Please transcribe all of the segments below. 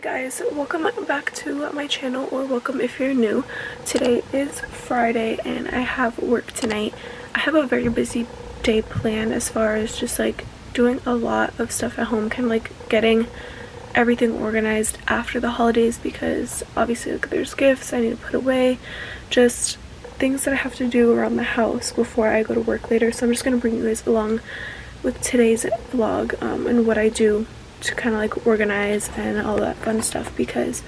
Guys, welcome back to my channel, or welcome if you're new. Today is Friday and I have work tonight. I have a very busy day planned as far as just like doing a lot of stuff at home, kind of like getting everything organized after the holidays, because obviously like there's gifts I need to put away, just things that I have to do around the house before I go to work later. So I'm just going to bring you guys along with today's vlog and what I do to kind of like organize and all that fun stuff, because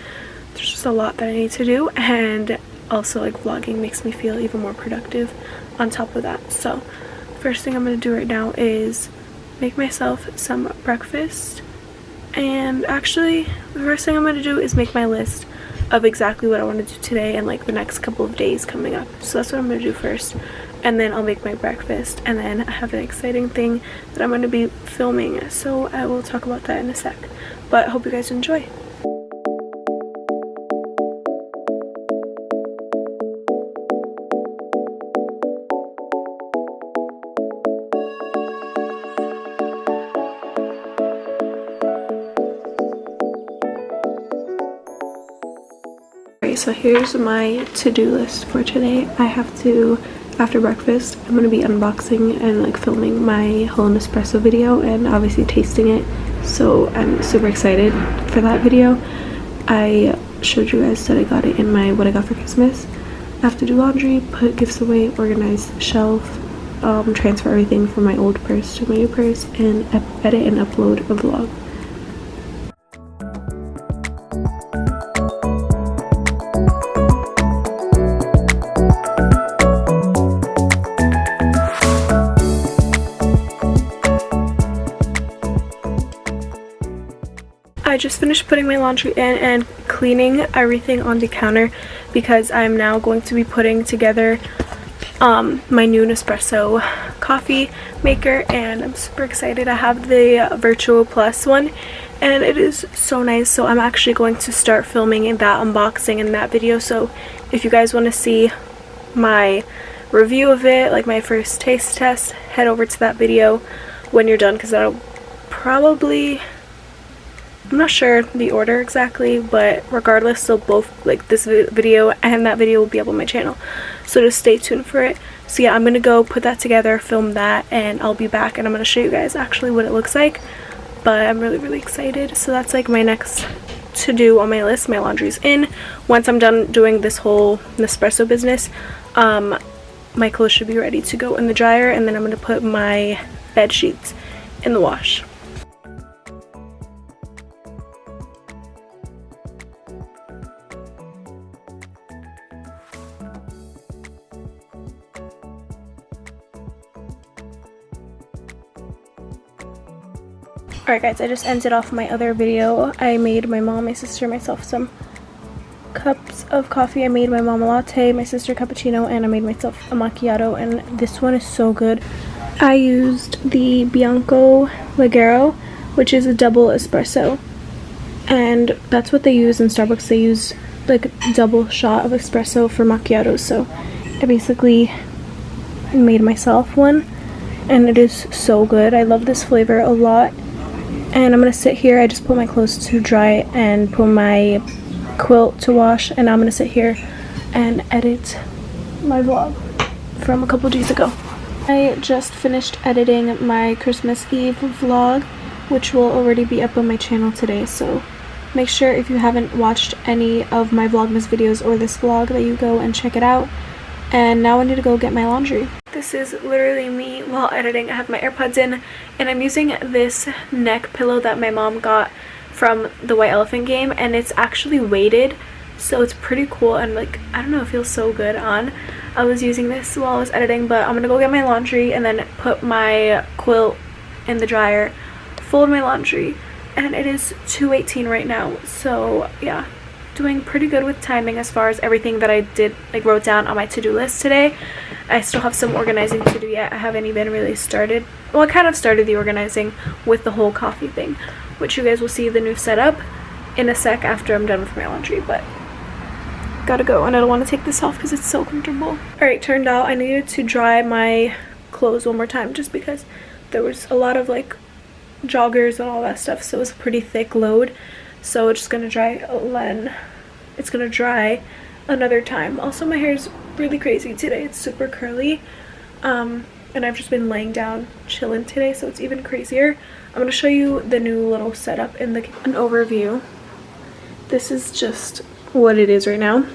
there's just a lot that I need to do, and also like vlogging makes me feel even more productive on top of that. So first thing I'm going to do right now is make myself some breakfast, and actually the first thing I'm going to do is make my list of exactly what I want to do today and like the next couple of days coming up. So that's what I'm going to do first, and then I'll make my breakfast, and then I have an exciting thing that I'm going to be filming, so I will talk about that in a sec. But I hope you guys enjoy. So here's my to-do list for today. I have to, after breakfast, I'm going to be unboxing and like filming my whole Nespresso video and obviously tasting it, so I'm super excited for that video. I showed you guys that I got it in my what I got for Christmas. I have to do laundry, put gifts away, organize the shelf, transfer everything from my old purse to my new purse, and edit and upload a vlog. I just finished putting my laundry in and cleaning everything on the counter, because I'm now going to be putting together my new Nespresso coffee maker, and I'm super excited. I have the Virtual Plus one and it is so nice, so I'm actually going to start filming that unboxing in that video. So if you guys want to see my review of it, like my first taste test, head over to that video when you're done, because that'll probably, I'm not sure the order exactly, but regardless, they'll both, like this video and that video will be up on my channel, so just stay tuned for it. So yeah, I'm gonna go put that together, film that, and I'll be back and I'm gonna show you guys actually what it looks like. But I'm really excited. So that's like my next to do on my list. My laundry's in. Once I'm done doing this whole Nespresso business, my clothes should be ready to go in the dryer, and then I'm gonna put my bed sheets in the wash. Alright guys, I just ended off my other video. I made my mom, my sister, myself some cups of coffee. I made my mom a latte, my sister a cappuccino, and I made myself a macchiato, and this one is so good. I used the Bianco Leggero, which is a double espresso, and that's what they use in Starbucks. They use like a double shot of espresso for macchiatos, so I basically made myself one, and it is so good. I love this flavor a lot. And I'm gonna sit here. I just put my clothes to dry and put my quilt to wash, and I'm gonna sit here and edit my vlog from a couple days ago. I just finished editing my Christmas Eve vlog, which will already be up on my channel today, so make sure if you haven't watched any of my Vlogmas videos or this vlog that you go and check it out. And now I need to go get my laundry. This is literally me while editing. I have my AirPods in, and I'm using this neck pillow that my mom got from the White Elephant game, and it's actually weighted, so it's pretty cool, and like, I don't know, it feels so good on. I was using this while I was editing, but I'm gonna go get my laundry and then put my quilt in the dryer, fold my laundry, and it is 2:18 right now, so yeah, doing pretty good with timing as far as everything that I did, like wrote down on my to-do list today. I still have some organizing to do yet. I haven't even really started. Well, I kind of started the organizing with the whole coffee thing, which you guys will see the new setup in a sec after I'm done with my laundry, but gotta go, and I don't want to take this off because it's so comfortable. Alright, turned out I needed to dry my clothes one more time just because there was a lot of like joggers and all that stuff, so it was a pretty thick load. so it's just gonna dry it's gonna dry another time. Also, my hair is really crazy today. It's super curly, and I've just been laying down chilling today, so it's even crazier. I'm gonna show you the new little setup in an overview. This is just what it is right now.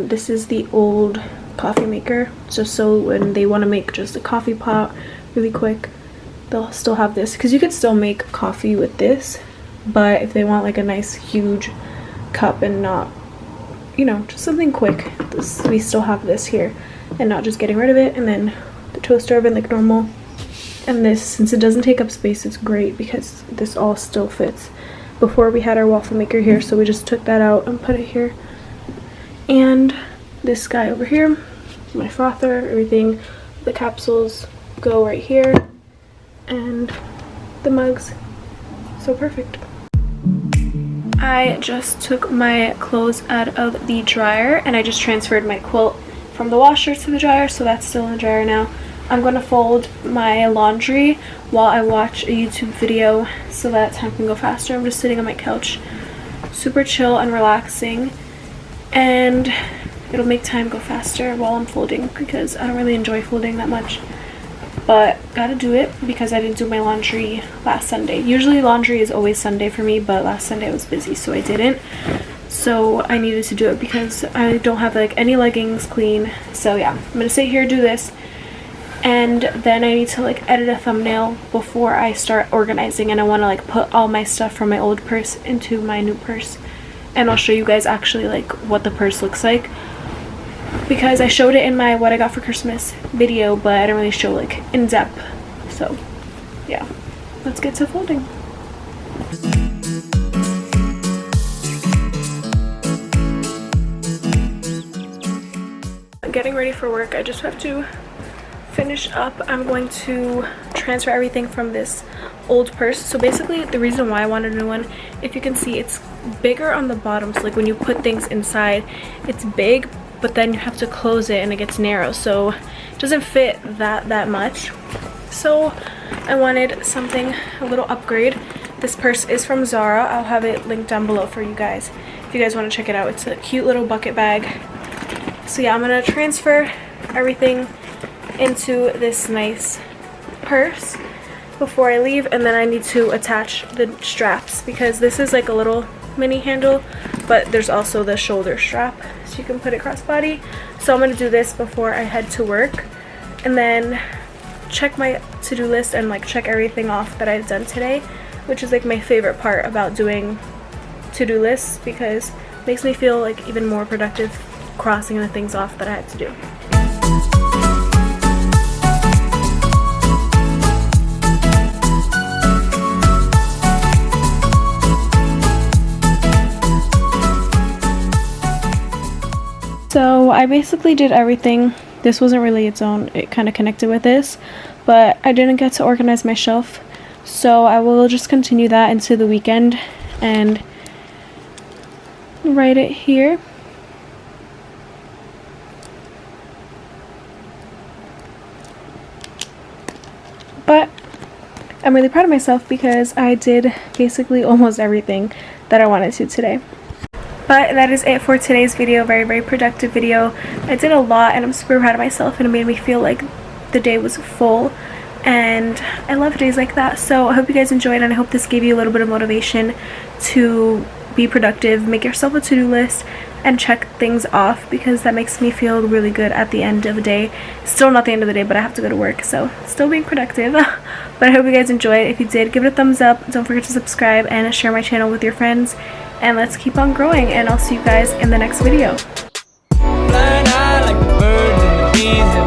This is the old coffee maker, just so when they want to make just a coffee pot really quick, they'll still have this, because you could still make coffee with this, but if they want like a nice huge cup and not, you know, just something quick, we still have this here, and not just getting rid of it. And then the toaster oven like normal, and this, since it doesn't take up space, it's great because this all still fits. Before we had our waffle maker here, so we just took that out and put it here. And this guy over here, my frother, everything, the capsules go right here, and the mugs, so perfect. I just took my clothes out of the dryer, and I just transferred my quilt from the washer to the dryer, so that's still in the dryer now. I'm going to fold my laundry while I watch a YouTube video so that time can go faster. I'm just sitting on my couch, super chill and relaxing, and it'll make time go faster while I'm folding, because I don't really enjoy folding that much, but gotta do it because I didn't do my laundry last Sunday. Usually laundry is always Sunday for me, but last Sunday I was busy, so I didn't. So I needed to do it because I don't have like any leggings clean. So yeah, I'm gonna sit here, do this, and then I need to like edit a thumbnail before I start organizing, and I want to like put all my stuff from my old purse into my new purse, and I'll show you guys actually like what the purse looks like, because I showed it in my what I got for Christmas video, but I didn't really show like in depth. So yeah, let's get to folding. Getting ready for work. I just have to finish up. I'm going to transfer everything from this old purse. So basically the reason why I wanted a new one, if you can see, it's bigger on the bottom, so like when you put things inside it's big, but then you have to close it and it gets narrow, so it doesn't fit that much. So I wanted something, a little upgrade. This purse is from Zara. I'll have it linked down below for you guys if you guys want to check it out. It's a cute little bucket bag. So yeah, I'm gonna transfer everything into this nice purse before I leave, and then I need to attach the straps, because this is like a little mini handle, but there's also the shoulder strap so you can put it crossbody. So I'm gonna do this before I head to work, and then check my to-do list and like check everything off that I've done today, which is like my favorite part about doing to-do lists, because it makes me feel like even more productive crossing the things off that I had to do. So I basically did everything. This wasn't really its own, it kind of connected with this, but I didn't get to organize my shelf, so I will just continue that into the weekend and write it here. But I'm really proud of myself because I did basically almost everything that I wanted to today. But that is it for today's video. Very productive video. I did a lot and I'm super proud of myself, and it made me feel like the day was full, and I love days like that. So I hope you guys enjoyed, and I hope this gave you a little bit of motivation to be productive. Make yourself a to-do list and check things off, because that makes me feel really good at the end of the day. Still not the end of the day, but I have to go to work, so still being productive. But I hope you guys enjoyed. If you did, give it a thumbs up. Don't forget to subscribe and share my channel with your friends, and let's keep on growing, and I'll see you guys in the next video. Flying high like the birds and the bees.